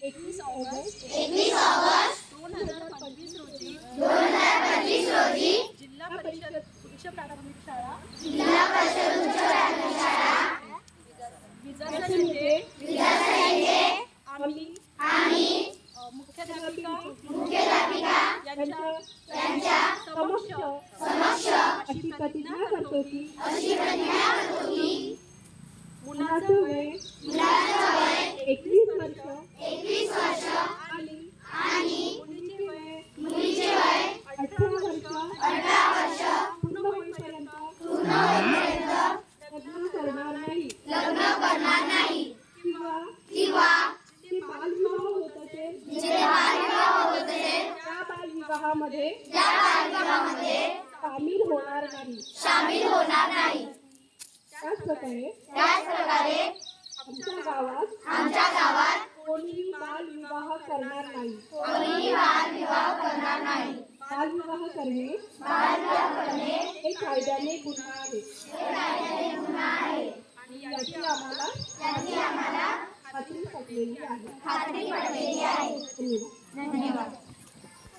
21 August 2025 रोजी जिल्हा परिषद उच्च प्राथमिक शाळा विजासन येथे आम्ही मुख्याध्यापिका यांच्या समक्ष अशी प्रतिज्ञा करतो की मुलाचं वय 21 वर्ष आणि मुलीचे वय 18 वर्ष पूर्ण होईपर्यंत लग्न करणार नाही किंवा जिथे बालविवाह होत असेल त्या बालविवाहामध्ये सामील होणार नाही। त्याच प्रकारे आमच्या गावात कोणीही बालविवाह करणार नाही। बालविवाह करणे हे कायद्याने गुन्हा आहे आणि याची आम्हाला खात्री पटलेली आहे। धन्यवाद।